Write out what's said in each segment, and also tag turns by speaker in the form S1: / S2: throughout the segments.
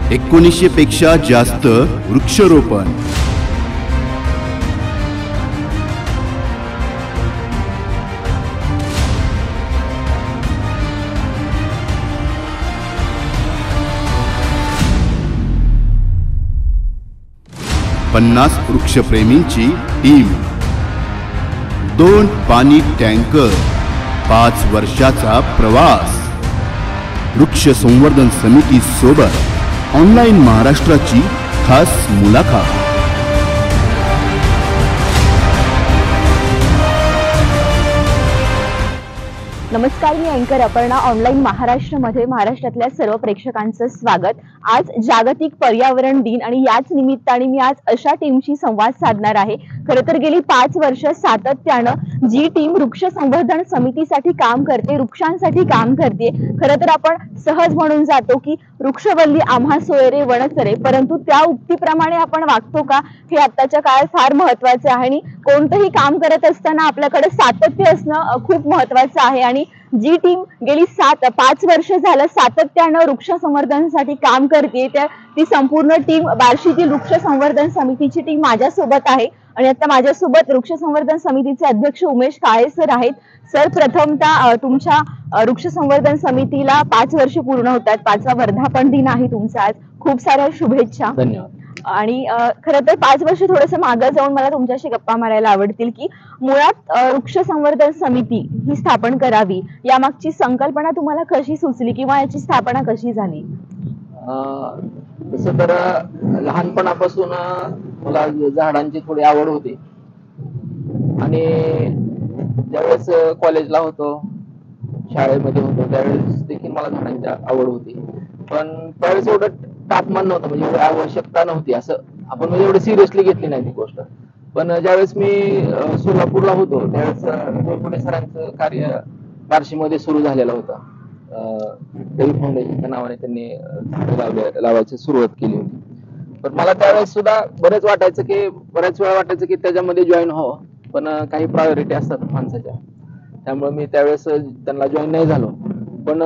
S1: 1900 पेक्षा जास्त वृक्षारोपण. पन्नास वृक्षप्रेमींची टीम, 2 पाणी टँकर, 5 वर्षाचा प्रवास. वृक्ष संवर्धन समिती सोबत ऑनलाईन महाराष्ट्राची खास मुलाखत.
S2: नमस्कार, मी अँकर अपर्णा. ऑनलाईन महाराष्ट्रामध्ये महाराष्ट्रातल्या सर्व प्रेक्षकांचं स्वागत. आज जागतिक पर्यावरण दिन आणि याच निमित्ताने मी आज अशा टीमशी संवाद साधणार आहे. खरं तर गेली 5 वर्ष सातत्यानं जी टीम वृक्ष संवर्धन समितीसाठी काम करते, वृक्षांसाठी काम करते, खरं तर आपण सहज म्हणून जातो की वृक्षवल्ली आम्हा सोयरे वनचरे, परंतु त्या उक्तीप्रमाणे आपण वागतो का हे आताच्या काळात फार महत्वाचे आहे. आणि कोणतंही काम करत असताना आपल्याकडे सातत्य असणं खूप महत्वाचं आहे. आणि जी टीम गेली 5 वर्ष झालं सातत्यानं वृक्ष संवर्धनासाठी काम करते, ती संपूर्ण टीम बार्शीतील वृक्ष संवर्धन समितीची टीम माझ्यासोबत आहे. आणि आता माझ्यासोबत वृक्ष संवर्धन समितीचे अध्यक्ष उमेश काळे सर आहेत. सर, प्रथमतः तुमच्या वृक्ष संवर्धन समितीला 5 वर्ष पूर्ण होतात. 5वा वर्धापन दिन आहे तुमचा आज. खूप साऱ्या शुभेच्छा.
S3: धन्यवाद.
S2: आणि खरं तर 5 वर्ष थोडंसं मागे जाऊन मला तुमच्याशी गप्पा मारायला आवडतील की मुळात वृक्ष संवर्धन समिती ही स्थापन करावी, यामागची संकल्पना तुम्हाला कशी सुचली किंवा याची स्थापना कशी झाली?
S3: तसं तर लहानपणापासून मला झाडांची थोडी आवड होती आणि ज्यावेळेस कॉलेजला होतो, शाळेमध्ये होतो, त्यावेळेस देखील मला झाडांची आवड होती. पण त्यावेळेस एवढं तापमान नव्हतं, म्हणजे एवढी आवश्यकता नव्हती असं आपण म्हणजे एवढं सिरियसली घेतली नाही ती गोष्ट. पण ज्यावेळेस मी सोलापूरला होतो त्यावेळेस डोईफोडे सरांचं कार्य बार्शीमध्ये सुरू झालेलं होतं. देवी फाउंडेशनच्या नावाने त्यांनी झाडं लावायची सुरुवात केली होती. पण मला त्यावेळेस सुद्धा बऱ्याच वेळा वाटायचं की त्याच्यामध्ये जॉईन व्हावं, पण काही प्रायोरिटी असतात माणसाच्या, त्यामुळे मी त्यावेळेस त्यांना जॉईन नाही झालो. पण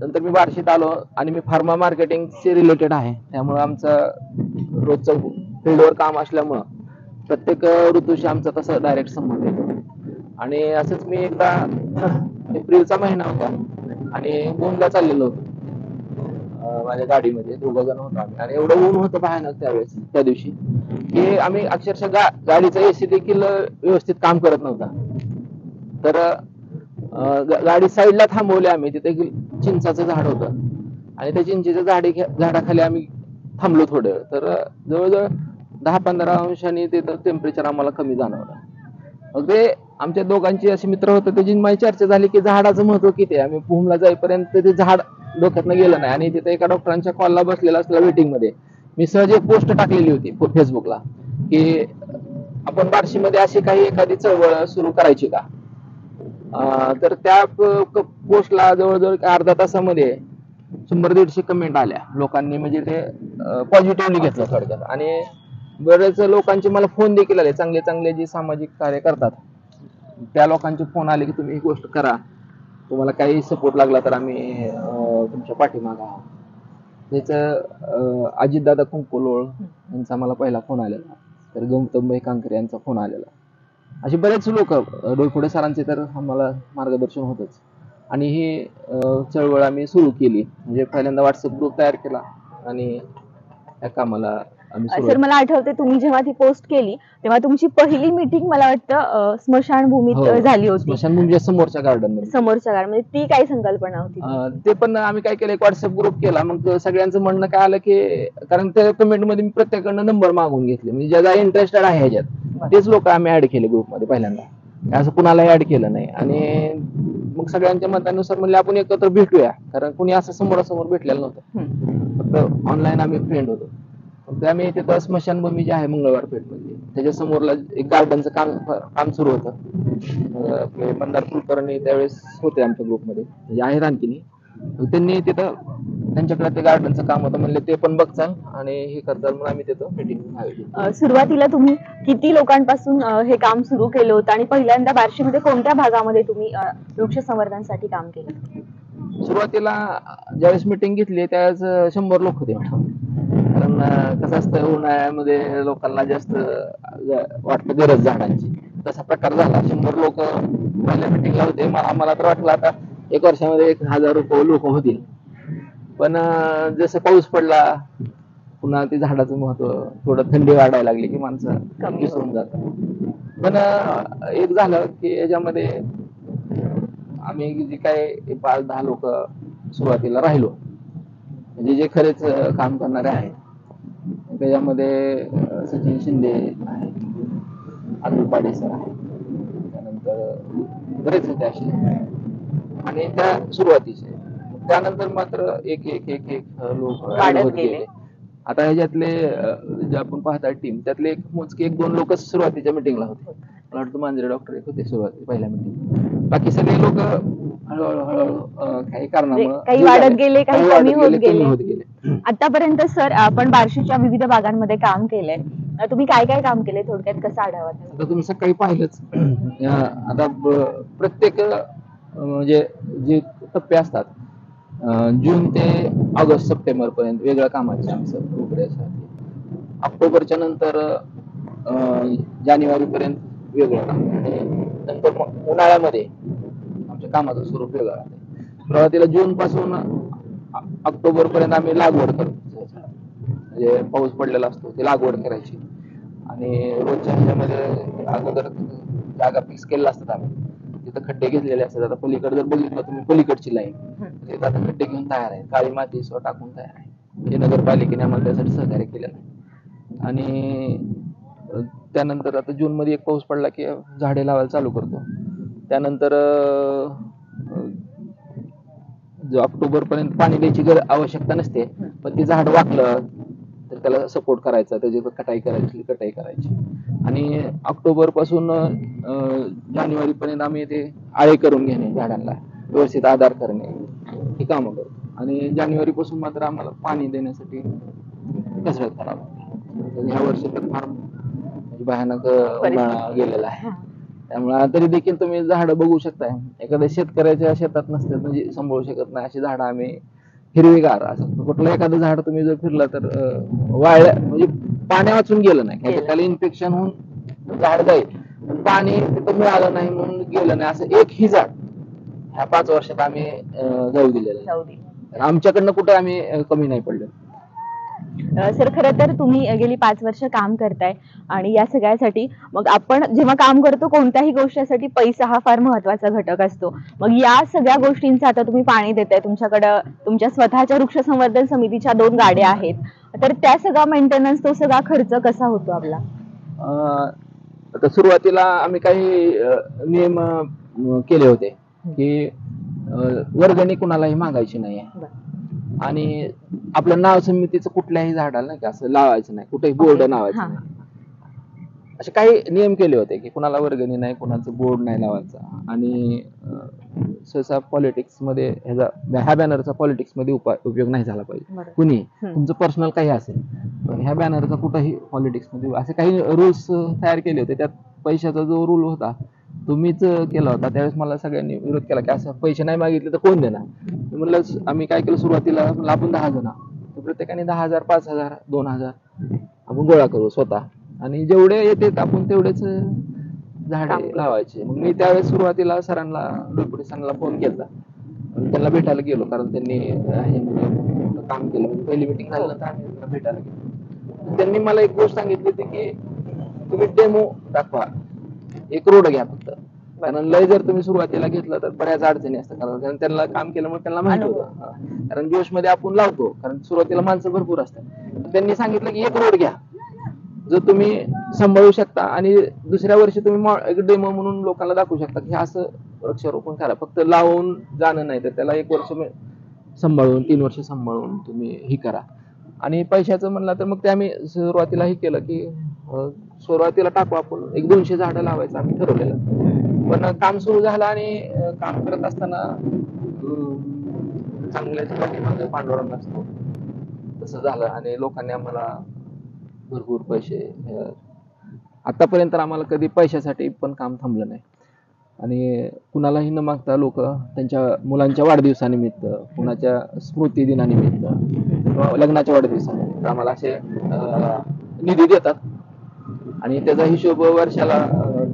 S3: नंतर मी बार्शीत आलो आणि मी फार्मा मार्केटिंगशी रिलेटेड आहे, त्यामुळे आमचं रोजचं फील्डवर काम असल्यामुळं प्रत्येक ऋतूशी आमचा तसा डायरेक्ट संबंध येतो. आणि असंच मी एकदा एप्रिलचा महिना होता आणि गोंदला चाललेलो होतो माझ्या गाडीमध्ये, 2 जण होतो आम्ही. आणि एवढं ऊन होतं भयानक त्यावेळेस त्या दिवशी की आम्ही अक्षरशः गाडीचा एसी देखील व्यवस्थित काम करत नव्हता. तर गाडी साईडला थांबवली आम्ही. तिथे चिंचाचं झाड होतं आणि त्या चिंचेच्या झाडाखाली आम्ही थांबलो थोडं वेळ. तर जवळजवळ 10-15 अंशांनी तिथं टेम्परेचर आम्हाला कमी जाणवलं. मग ते आमच्या दोघांची असे मित्र होते, त्याची माझी चर्चा झाली की झाडाचं महत्व किती आहे. आम्ही पुमला जाईपर्यंत ते झाड डोक्यातनं गेलं नाही. आणि तिथे एका डॉक्टरांच्या कॉलला बसलेला असला वेटिंग मध्ये मी सहज एक पोस्ट टाकलेली होती फेसबुकला की आपण बार्शीमध्ये अशी काही एखादी चळवळ सुरू करायची का. तर त्या पोस्टला जवळजवळ अर्ध्या तासामध्ये 100-150 कमेंट आल्या लोकांनी, म्हणजे ते पॉझिटिव्हली घेतलं थोडक्यात. आणि बरेच लोकांचे मला फोन देखील आले, चांगले चांगले जे सामाजिक कार्य करतात त्या लोकांचे फोन आले की तुम्ही ही गोष्ट करा, तुम्हाला काही सपोर्ट लागला तर आम्ही तुमच्या पाठीमागे आहोत. त्याचं अजितदादा कुंकोलोळ यांचा मला पहिला फोन आलेला, तर गौतमभाई कांकरे यांचा फोन आलेला. असे बरेच लोक, डोईफोडे सरांचे तर आम्हाला मार्गदर्शन होतच. आणि ही चळवळ आम्ही सुरू केली, म्हणजे पहिल्यांदा व्हॉट्सअप ग्रुप तयार केला आणि त्या कामाला आम्ही.
S2: सर, मला आठवते तुम्ही जेव्हा ती पोस्ट केली तेव्हा तुमची पहिली मीटिंग मला वाटतं स्मशानभूमीत झाली होती.
S3: स्मशानभूमीच्या समोरच्या गार्डन
S2: मध्ये ती काय संकल्पना होती?
S3: ते पण आम्ही काय केलं, एक व्हॉट्सअप ग्रुप केला. मग सगळ्यांचं म्हणणं काय आलं की, कारण त्या कमेंट मध्ये मी प्रत्येकाकडनं नंबर मागून घेतले, म्हणजे ज्याचा इंटरेस्टेड आहे ह्याच्यात तेच लोक आम्ही ऍड केले ग्रुपमध्ये पहिल्यांदा, असं कुणाला ऍड केलं नाही. आणि मग सगळ्यांच्या मतानुसार म्हणले आपण एकत्र भेटूया, कारण कुणी असं समोरासमोर भेटलेलं नव्हतं, फक्त ऑनलाईन आम्ही फ्रेंड होतो. मग आम्ही तिथं स्मशानभूमी जी आहे मंगळवार पेठ मध्ये, त्याच्या समोरला एक गार्डनचं काम सुरू होतं. मंदार कुलकर्णी त्यावेळेस होते आमच्या ग्रुपमध्ये, म्हणजे आहे रानकिनी. त्यांनी तिथं त्यांच्याकडे ते गार्डनचं काम होतं, म्हणले ते पण बघचाल आणि हे करताल, मग आम्ही तिथं मीटिंग आयोजित.
S2: सुरुवातीला तुम्ही किती लोकांपासून हे काम सुरू केलं होतं आणि पहिल्यांदा बार्शीमध्ये कोणत्या भागामध्ये तुम्ही वृक्ष संवर्धनासाठी काम केलं?
S3: सुरुवातीला ज्यावेळेस मिटिंग घेतली त्यावेळेस 100 लोक होते मॅडम. कारण कसं असतं, उन्हाळ्यामध्ये लोकांना जास्त वाटतं गरज झाडांची, तसा प्रकार झाला. 100 लोक पहिल्या मिटिंगला होते. मला तर वाटलं आता 1 वर्षामध्ये 1000 लोक होतील. पण जसं पाऊस पडला, पुन्हा ते झाडाचं महत्व, थोडं थंडी वाढायला लागली की माणसं
S2: कमी
S3: विसरून जातात. पण एक झालं की याच्यामध्ये आम्ही जे काय 5-10 लोक सुरुवातीला राहिलो, म्हणजे जे खरेच काम करणारे आहेत. त्याच्यामध्ये सचिन शिंदे आहे, अतुल पाडे सर आहे, त्यानंतर बरेच होते असे. आणि त्या सुरुवातीचे, त्यानंतर मात्र एक एक एक एक लोक
S2: वाढत
S3: होत
S2: गेले.
S3: गेले. आता ह्याच्यातले जे आपण पाहता टीम, त्यातले एक मोजके 1-2 लोक सुरुवातीच्या मिटिंगला होते. मला वाटतं मांजरे डॉक्टर एक होते सुरुवाती पहिल्या मिटिंग. बाकी सगळे लोक हळूहळू काही कारणामुळे
S2: काही वाढत गेले, काही कमी होत
S3: होत
S2: गेले.
S3: गेले.
S2: आतापर्यंत सर आपण बार्शीच्या विविध भागांमध्ये काम केलंय. तुम्ही काय काय काम केले, थोडक्यात कसा आढावा द्याल?
S3: आता तुम्ही सकाळी पाहिलंच, आता प्रत्येक म्हणजे जे टप्पे असतात, जून ते ऑगस्ट सप्टेंबर पर्यंत वेगळ्या कामाचे आमचं प्रोग्रेस आहे. ऑक्टोबरच्या नंतर जानेवारी पर्यंत वेगळं काम, आणि नंतर मग उन्हाळ्यामध्ये आमच्या कामाचं स्वरूप वेगळं आहे. सुरुवातीला जून पासून ऑक्टोबर पर्यंत आम्ही लागवड करतो. म्हणजे पाऊस पडलेला असतो, ती लागवड करायची. आणि रोजच्या ह्याच्यामध्ये अगोदर जागा फिक्स केलेल्या असतात आम्ही, तिथं खड्डे घेतलेले असतात. आता पलीकडे जर बघितलं तुम्ही, पलीकडची लाईन तिथं आता खड्डे घेऊन तयार आहे, काळी माती टाकून तयार आहे. हे नगरपालिकेने आम्हाला त्यासाठी सहकार्य केलेलं आहे. आणि त्यानंतर आता जून मध्ये एक पाऊस पडला की झाडे लावायला चालू करतो. त्यानंतर ऑक्टोबर पर्यंत पाणी द्यायची आवश्यकता नसते, पण ते झाड वाकलं तर त्याला सपोर्ट करायचा, त्याची कटाई करायची. आणि ऑक्टोबर पासून जानेवारी पर्यंत आम्ही ते आळे करून घेणे, झाडांना व्यवस्थित आधार करणे, ही कामं करतो. आणि जानेवारी पासून मात्र आम्हाला पाणी देण्यासाठी कसरत करावं लागते. ह्या वर्षी तर फार भयानक उन्हाळा गेलेला आहे. त्यामुळे तरी देखील तुम्ही झाडं बघू शकताय, एखाद्या शेतकऱ्याच्या शेतात नसतात, म्हणजे सांभाळू शकत नाही अशी झाडं आम्ही हिरवीगार, असं कुठलं एखादं झाड तुम्ही जर फिरलं तर वाळल्या, म्हणजे पाण्या वाचून गेलं नाही, त्याला इन्फेक्शन होऊन झाड जाईल, पण पाणी तिथं मिळालं नाही म्हणून गेलं नाही, असं एकही झाड ह्या 5 वर्षात आम्ही जाऊ दिलेलं नाही. आमच्याकडनं कुठे आम्ही कमी नाही पडलो.
S2: सर, खरं तर तुम्ही गेली 5 वर्ष काम करताय, आणि या सगळ्यासाठी मग आपण जेव्हा काम करतो कोणत्याही गोष्टीसाठी पैसा हा फार महत्वाचा घटक असतो. मग या सगळ्या गोष्टींचा आता तुम्ही पाणी देताय, तुमच्याकडे तुमच्या स्वतःच्या वृक्ष संवर्धन समितीच्या 2 गाड्या आहेत, तर त्या सगळा मेंटेनन्स, तो सगळा खर्च कसा होतो आपला?
S3: आता सुरुवातीला आम्ही काही नियम केले होते की वर्गणी कुणालाही मागायची नाही, आणि आपलं नाव समितीचं कुठल्याही झाडाला नाही का असं लावायचं नाही, कुठेही बोर्ड लावायचं नाही, असे काही नियम केले होते की कुणाला वर्गणी नाही, कुणाचं बोर्ड नाही लावायचा. आणि सहसा पॉलिटिक्स मध्ये ह्या बॅनरचा पॉलिटिक्स मध्ये उपयोग नाही झाला पाहिजे. कुणी तुमचं पर्सनल काही असेल, पण ह्या बॅनरचा कुठेही पॉलिटिक्स मध्ये, असे काही रूल्स तयार केले होते. त्यात पैशाचा जो रूल होता तुम्हीच केला होता. त्यावेळेस मला सगळ्यांनी विरोध केला की असं पैसे नाही मागितले तर कोण देणार. म्हणलं आम्ही काय केलं, सुरुवातीला आपण 10 जण, प्रत्येकाने 10,000, 5,000, 2,000 आपण गोळा करू स्वतः, आणि जेवढे येते आपण तेवढेच झाडे लावायचे. मग मी त्यावेळेस सुरुवातीला सरांना, डोईपुटे सरांना फोन केला, त्यांना भेटायला गेलो, कारण त्यांनी काम केलं. पहिली मिटिंग झाल्यानंतर आम्ही त्यांना भेटायला गेलो. त्यांनी मला एक गोष्ट सांगितली होती की तुम्ही डेमो दाखवा, एक रोड घ्या फक्त, कारण लय जर तुम्ही सुरुवातीला घेतलं तर बऱ्याच अडचणी असतात. कारण त्यांना काम केल्यामुळे त्यांना माहिती होतं, कारण जोश मध्ये आपण लावतो, कारण सुरुवातीला माणसं भरपूर असतात. त्यांनी सांगितलं की एक रोड घ्या जो तुम्ही सांभाळू शकता, आणि दुसऱ्या वर्षी तुम्ही एक डेमो म्हणून लोकांना दाखवू शकता की असं वृक्षारोपण करा. फक्त लावून जाणं नाही, तर त्याला 1 वर्ष सांभाळून, 3 वर्ष सांभाळून तुम्ही ही करा. आणि पैशाचं म्हणलं तर मग ते आम्ही सुरुवातीला ही केलं की सुरुवातीला टाकू आपण 100-200 झाडं लावायचं आम्ही ठरवलेलं. पण काम सुरू झालं, आणि काम करत असताना चांगल्याच पाठीमागे पांडुरंग असतो तसं झालं, आणि लोकांनी आम्हाला भरपूर पैसे, आतापर्यंत आम्हाला कधी पैशासाठी पण काम थांबलं नाही. आणि कुणालाही न मागता लोक त्यांच्या मुलांच्या वाढदिवसानिमित्त, कुणाच्या स्मृती दिनानिमित्त किंवा लग्नाच्या वाढदिवसानिमित्त आम्हाला असे निधी देतात आणि त्याचा हिशोब वर्षाला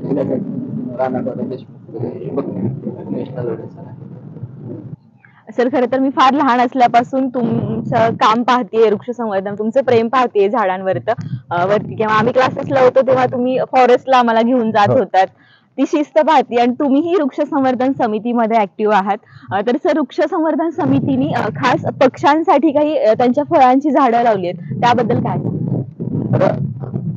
S3: दिला जातो. राणादादा देशमुख नॅशनल ऑर्गनायझेशन आहे.
S2: सर, खरं तर मी फार लहान असल्यापासून तुमचं काम पाहतेय, वृक्ष संवर्धन, तुमचं प्रेम पाहतेय झाडांवरती. किंवा आम्ही क्लासेसला होतो तेव्हा तुम्ही फॉरेस्टला आम्हाला घेऊन जात होतात. ती शिस्त पाहते आणि तुम्हीही वृक्ष संवर्धन समितीमध्ये ऍक्टिव्ह आहात. तर सर, वृक्ष संवर्धन समितीने खास पक्ष्यांसाठी काही त्यांच्या फळांची झाडं लावली आहेत, त्याबद्दल काय?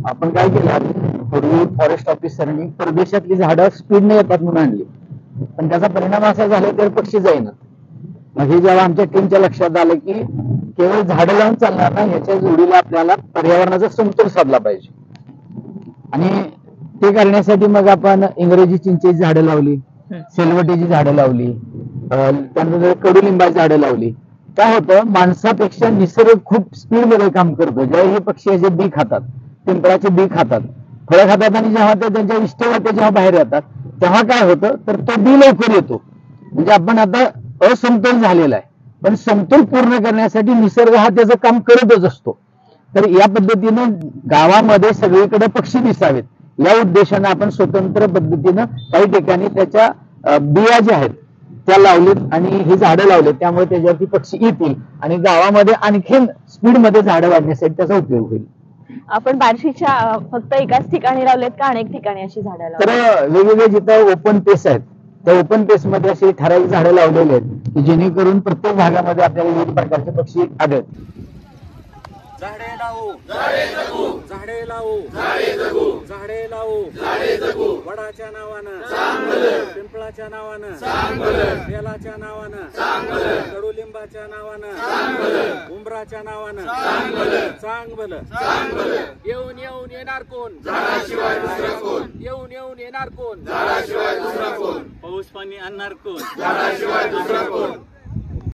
S4: आपण काय केलं, पूर्वी फॉरेस्ट ऑफिसरनी परदेशातली झाडं स्पीडने येतात म्हणून आणली, पण त्याचा परिणाम असा झाला तर पक्षी जाईनात. मग हे जेव्हा आमच्या टीमच्या लक्षात आलं की केवळ झाडं लावून चालणार नाही, ह्याच्या जोडीला आपल्याला पर्यावरणाचा समतोल साधला पाहिजे. आणि ते करण्यासाठी मग आपण इंग्रजी चिंचेची झाडं लावली, सेलवटीची झाडं लावली, त्यानंतर कडुलिंबाची झाडं लावली. काय होतं, माणसापेक्षा निसर्ग खूप स्पीड मध्ये काम करतो. जेव्हा हे पक्षी याचे बी खातात, पिंपळाचे बी खातात, फळं खातात, आणि जेव्हा ते त्यांच्या इष्टवते जेव्हा बाहेर येतात तेव्हा काय होतं, तर तो बी लवकर येतो. म्हणजे आपण आता असमतोल झालेला आहे, पण समतोल पूर्ण करण्यासाठी निसर्ग हा त्याचं काम करतच असतो. तर या पद्धतीनं गावामध्ये सगळीकडे पक्षी दिसावेत या उद्देशाने आपण स्वतंत्र पद्धतीनं काही ठिकाणी त्याच्या बिया ज्या आहेत त्या लावलीत आणि ही झाडं लावलीत, त्यामुळे त्याच्यावरती पक्षी येतील आणि गावामध्ये आणखीन स्पीडमध्ये झाडं वाढण्यासाठी त्याचा उपयोग होईल.
S2: आपण बार्शीच्या फक्त एकाच ठिकाणी लावलेत का अनेक ठिकाणी अशी झाडं लावली?
S4: तर वेगवेगळे जिथं ओपन पेस आहेत त्या ओपन पेस मध्ये अशी ठराविक झाडं लावलेली आहेत की जेणेकरून प्रत्येक भागामध्ये आपल्याला विविध प्रकारचे पक्षी आढळतात.
S5: झाडे लावू, झाडे जगू, झाडे लावू, झाडे जगू, झाडे लावू, झाडे जगू. वडाच्या नावानं चांगलं, पिंपळाच्या नावानं चांगलं, बेलाच्या नावानं चांगलं, कडुलिंबाच्या नावानं चांगलं, उंबराच्या नावानं चांगलं, चांगलं, चांगलं. येऊन येऊन येणार कोण, झाडाशिवाय दुसरा कोण. येऊन येऊन येणार कोण, झाडाशिवाय दुसरा कोण. पाऊस पाणी आणणार कोण, झाडाशिवाय दुसरा कोण.